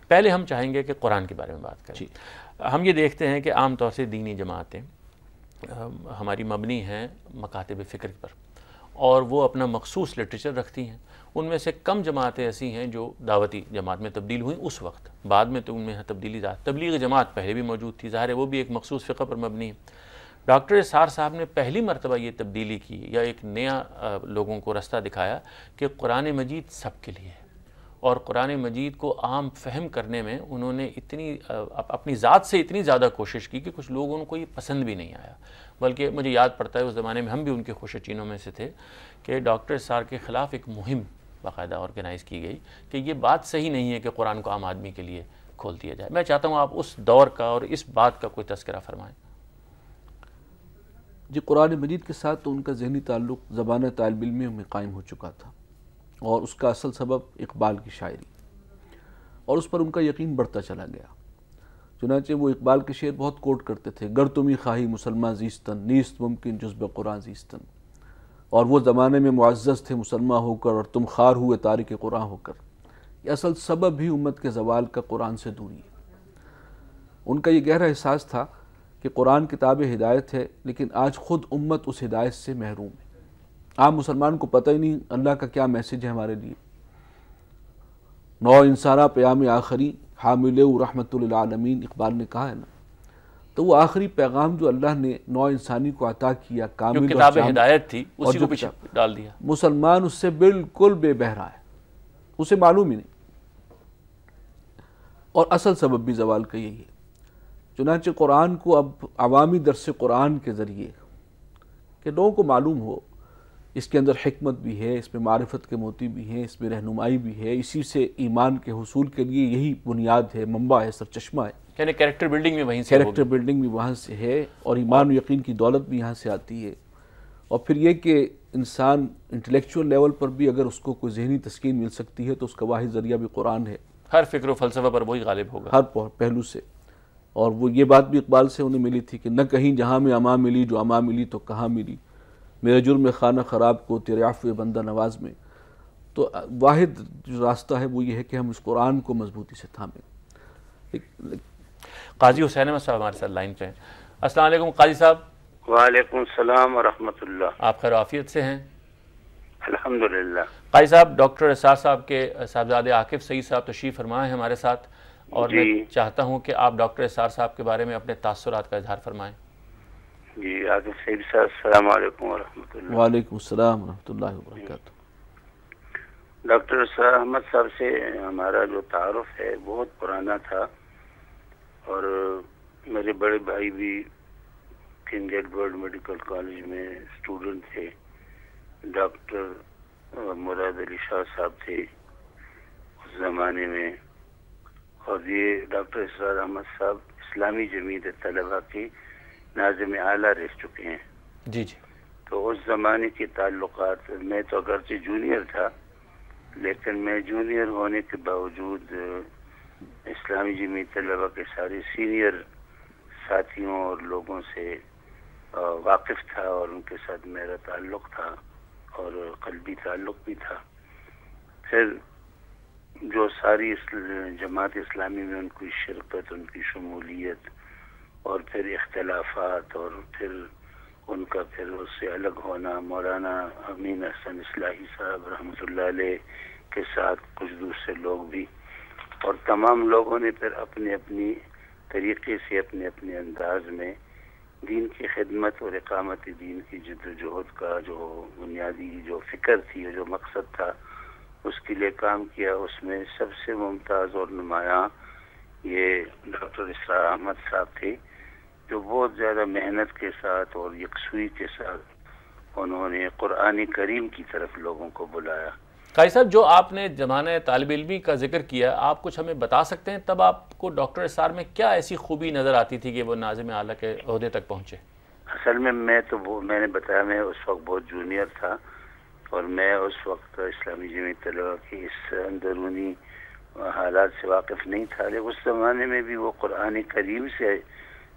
پہلے ہم چاہیں گے کہ قرآن کے بارے میں بات کریں. ہم یہ دیکھتے ہیں کہ عام طور سے دینی جماعتیں ہماری مبنی ہیں مکاتب فکر پر، اور وہ اپنا مخصوص لٹریچر رکھتی ہیں. ان میں سے کم جماعتیں ایسی ہیں جو دعوتی جماعت میں تبدیل ہوئیں اس وقت، بعد میں تو ان میں تبدیلی تبلیغ جماعت پہلے بھی موجود تھی، ظاہر ہے وہ بھی ایک مخصوص فقہ پر مبنی ہے. ڈاکٹر اسرار صاحب نے پہلی مرتبہ یہ تبدیلی کی یا ایک نیا لوگوں کو رستہ دکھایا کہ قرآن مجید سب کے لیے ہے، اور قرآن مجید کو عام فہم کرنے میں انہوں نے اپنی ذات سے اتنی زیادہ کوشش کی کہ کچھ لوگوں کو یہ پسند بھی نہیں آیا. بلکہ مجھے یاد پڑتا ہے اس زمانے میں ہم بھی ان کے خوش چینوں میں سے تھے کہ ڈاکٹر اسرار کے خلاف ایک مہم باقاعدہ آرگنائز کی گئی کہ یہ بات صحیح نہیں ہے کہ قرآن کو عام آدمی کے لیے کھول دیا جائے. میں چاہتا ہوں آپ اس دور کا اور اس بات کا کوئی تذکرہ فرمائیں. جی، قرآن مجید کے ساتھ تو ان کا ذہنی تعلق زبان طالب علمیوں میں قائم ہو چکا تھا، اور اس کا اصل سبب اقبال کی شاعری، اور اس پر ان کا یقین بڑھتا چلا گیا. چنانچہ وہ اقبال کے شعر بہت کوٹ کرتے تھے: گر تمہیں خواہی مسلمان زیستن، نیست ممکن جز بقرآن زیستن. اور وہ زمانے میں معزز تھے مسلمان ہو کر، اور تم خار ہوئے تارک قرآن ہو کر. یہ اصل سبب بھی امت کے زوال کا قرآن سے دوری ہے. ان کا یہ گہرا احساس تھا کہ قرآن کتاب ہدایت ہے، لیکن آج خود امت اس ہدایت سے محروم ہے. عام مسلمان کو پتہ ہی نہیں اللہ کا کیا میسج ہے ہمارے لیے. نو انسانہ پیام آخری حامل رحمت للعالمین، اقبال نے کہا ہے نا. تو وہ آخری پیغام جو اللہ نے نو انسانی کو عطا کیا، کامل جو کتاب ہدایت تھی اسی کو پیچھے ڈال دیا. مسلمان اس سے بالکل بے بہرا ہے، اسے معلوم ہی نہیں. اور اصل سبب بھی زوال کا یہی ہے. چنانچہ قرآن کو اب عوامی درس قرآن کے ذریعے کہ لوگوں کو معلوم ہو اس کے اندر حکمت بھی ہے، اس میں معرفت کے موتی بھی ہیں، اس میں رہنمائی بھی ہے، اسی سے ایمان کے حصول کے لیے یہی بنیاد ہے، منبع ہے، سرچشمہ ہے. یعنی کیریکٹر بلڈنگ بھی وہیں سے کیریکٹر بلڈنگ بھی وہاں سے ہے، اور ایمان و یقین کی دولت بھی یہاں سے آتی ہے. اور پھر یہ کہ انسان انٹلیکچول لیول پر بھی اگر اس کو کوئی ذہنی تسکین مل سکتی ہے تو اس کا واحد ذریعہ بھی قرآن ہے. ہر فکر و فلسفہ پر وہی غالب ہوگا، ہر پہلو سے. اور وہ یہ بات بھی اقبال سے انہیں ملی تھی کہ نہ کہیں جہاں میں اما ملی، جو اما ملی تو کہاں ملی، میرے جرم خانہ خراب کو تیرے عفو بندہ نواز میں. تو واحد جو راستہ ہے وہ یہ ہے کہ ہم اس قرآن کو مضبوطی سے تھامیں. قاضی حسین احمد صاحب ہمارے ساتھ لائن پہ ہیں. السلام علیکم قاضی صاحب. وعلیکم السلام ورحمۃ اللہ. آپ خیر وعافیت سے ہیں؟ الحمدللہ. قاضی صاحب، ڈاکٹر اسرار صاحب کے صاحبزادے عاقب سعید صاحب تشریف فرمائے ہیں ہمارے ساتھ، اور میں چاہتا ہوں کہ آپ ڈاکٹر اسرار صاحب کے بارے میں اپنے تاثرات کا اظہار فرمائیں. جی عاقب سعید صاحب، السلام علیکم ورحمۃ اللہ. وعلیکم السلام ورحمۃ اللہ وبرکاتہ. ڈاکٹر اسرار احمد صاحب سے ہمارا جو تعارف ہے بہت پرانا تھا، اور میرے بڑے بھائی بھی کنگ ایڈورڈ میڈیکل کالج میں اسٹوڈنٹ تھے. ڈاکٹر مراد علی شاہ صاحب تھے اس زمانے میں، اور یہ ڈاکٹر اسرار احمد صاحب اسلامی جمعیت طلبہ کے ناظم اعلیٰ رہ چکے ہیں. جی جی. تو اس زمانے کے تعلقات، میں تو اگرچہ جونیئر تھا لیکن میں جونیئر ہونے کے باوجود اسلامی جمعیت طلبہ کے سارے سینئر ساتھیوں اور لوگوں سے واقف تھا، اور ان کے ساتھ میرا تعلق تھا اور قلبی تعلق بھی تھا. پھر جو ساری جماعت اسلامی میں ان کی شرکت، ان کی شمولیت، اور پھر اختلافات، اور پھر ان کا پھر اس سے الگ ہونا، مولانا امین احسن اصلاحی صاحب رحمۃ اللہ علیہ کے ساتھ کچھ دوسرے لوگ بھی، اور تمام لوگوں نے پھر اپنے اپنی طریقے سے اپنے اپنے انداز میں دین کی خدمت اور اقامت دین کی جد و جہد کا جو بنیادی جو فکر تھی، جو مقصد تھا، اس کے لیے کام کیا. اس میں سب سے ممتاز اور نمایاں یہ ڈاکٹر اسرار احمد صاحب تھے، جو بہت زیادہ محنت کے ساتھ اور یکسوئی کے ساتھ انہوں نے قرآن کریم کی طرف لوگوں کو بلایا. قاضی صاحب، جو آپ نے زمانہ طالب علمی کا ذکر کیا، آپ کچھ ہمیں بتا سکتے ہیں تب آپ کو ڈاکٹر اسرار میں کیا ایسی خوبی نظر آتی تھی کہ وہ ناظم اعلیٰ کے عہدے تک پہنچے؟ اصل میں میں نے بتایا میں اس وقت بہت جونیئر تھا، اور میں اس وقت اسلامی جمعیت طلبہ کی اس اندرونی حالات سے واقف نہیں تھا. لیکن اس زمانے میں بھی وہ قرآن کریم سے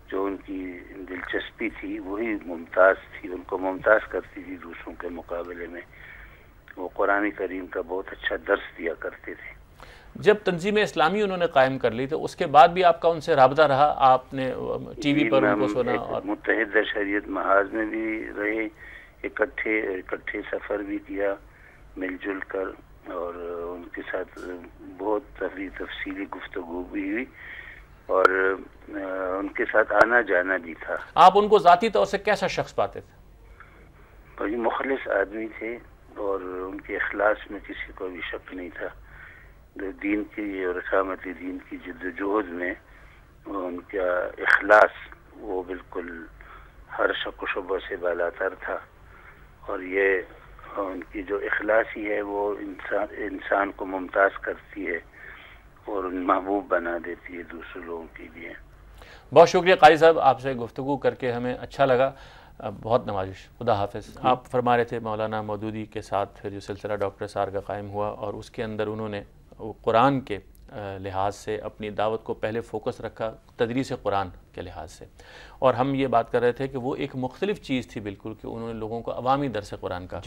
جو ان کی دلچسپی تھی وہی ممتاز تھی، ان کو ممتاز کرتی تھی دوسروں کے مقابلے میں. وہ قرآن کریم کا بہت اچھا درس دیا کرتے تھے. جب تنظیم اسلامی انہوں نے قائم کر لی تو اس کے بعد بھی آپ کا ان سے رابطہ رہا؟ آپ نے ٹی وی پر ان کو سنا؟ اور متحدہ شریعت محاذ میں بھی رہے، اکٹھے سفر بھی کیا مل جل کر، اور ان کے ساتھ بہت تفصیلی گفتگو بھی ہوئی، اور ان کے ساتھ آنا جانا بھی تھا۔ آپ ان کو ذاتی طور سے کیسا شخص پاتے تھے؟ بڑی مخلص آدمی تھے، اور ان کے اخلاص میں کسی کو بھی شک نہیں تھا۔ دین کی اور اقامت دین کی جدوجہد میں ان کا اخلاص وہ بالکل ہر شک و شبہ سے بالاتر تھا، اور یہ ان کی جو اخلاصی ہے وہ انسان کو ممتاز کرتی ہے اور محبوب بنا دیتی ہے دوسرے لوگوں کے لیے۔ بہت شکریہ قاری صاحب، آپ سے گفتگو کر کے ہمیں اچھا لگا، بہت نوازش، خدا حافظ۔ آپ فرما رہے تھے مولانا مودودی کے ساتھ پھر جو سلسلہ ڈاکٹر اسرار کا قائم ہوا، اور اس کے اندر انہوں نے قرآن کے لحاظ سے اپنی دعوت کو پہلے فوکس رکھا، تدریس قرآن کے لحاظ سے، اور ہم یہ بات کر رہے تھے کہ وہ ایک مختلف چیز تھی بالکل، کہ انہوں نے لوگوں کو عوامی درس قرآن کا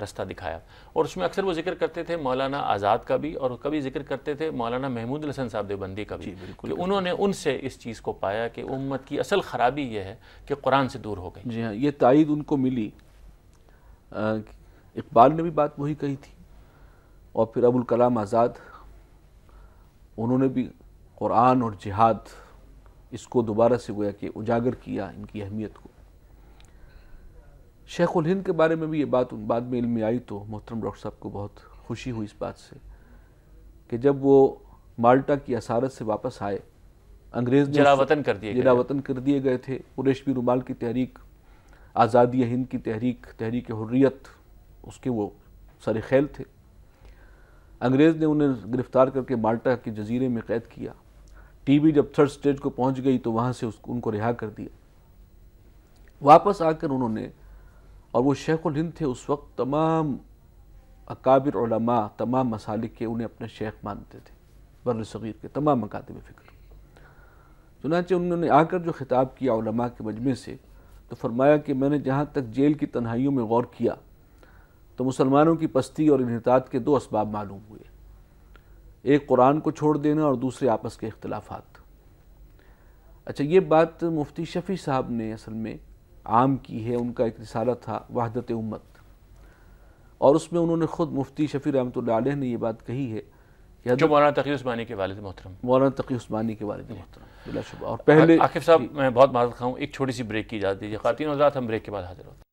رستہ دکھایا، اور اس میں اکثر وہ ذکر کرتے تھے مولانا آزاد کا بھی، اور کبھی ذکر کرتے تھے مولانا محمود الحسن صاحب دیوبندی کا بھی، کہ انہوں نے ان سے اس چیز کو پایا کہ امت کی اصل خرابی یہ ہے کہ قرآن سے دور ہو گئی۔ جی ہاں، یہ تائید ان کو ملی۔ اقبال نے بھی بات وہی کہی تھی، اور پھر ابوالکلام آزاد انہوں نے بھی قرآن اور جہاد اس کو دوبارہ سے گویا کہ اجاگر کیا، ان کی اہمیت کو۔ شیخ الہند کے بارے میں بھی یہ بات بعد میں علم میں آئی تو محترم ڈاکٹر صاحب کو بہت خوشی ہوئی اس بات سے کہ جب وہ مالٹا کی اسارت سے واپس آئے، انگریز نے جلاوطن کر دیے گئے تھے، ریشمی رومال کی تحریک، آزادی ہند کی تحریک حریت، اس کے وہ سر خیل تھے۔ انگریز نے انہیں گرفتار کر کے مالٹا کے جزیرے میں قید کیا۔ ٹی بی جب تھرڈ سٹیج کو پہنچ گئی تو وہاں سے ان کو رہا کر دیا۔ واپس آ کر انہوں نے، اور وہ شیخ الہند تھے اس وقت، تمام اکابر علماء، تمام مسالک کے انہیں اپنے شیخ مانتے تھے، بر صغیر کے تمام مکاتب فکر۔ چنانچہ انہوں نے آ کر جو خطاب کیا علماء کے مجمع سے، تو فرمایا کہ میں نے جہاں تک جیل کی تنہائیوں میں غور کیا تو مسلمانوں کی پستی اور انحطاط کے دو اسباب معلوم ہوئے، ایک قرآن کو چھوڑ دینا اور دوسرے آپس کے اختلافات۔ اچھا، یہ بات مفتی شفیع صاحب نے اصل میں عام کی ہے، ان کا ایک رسالہ تھا وحدت امت، اور اس میں انہوں نے خود مفتی شفیع رحمۃ اللہ علیہ نے یہ بات کہی ہے کہ جو مولانا تقی عثمانی کے والد محترم، مولانا تقی عثمانی کے والد محترم بلا شبہ۔ اور پہلے عاقب صاحب میں بہت معذرت خواہ ہوں، ایک چھوٹی سی بریک کی اجازت دیجیے۔ خواتین و حضرات، ہم بریک کے بعد حاضر ہوتے ہیں۔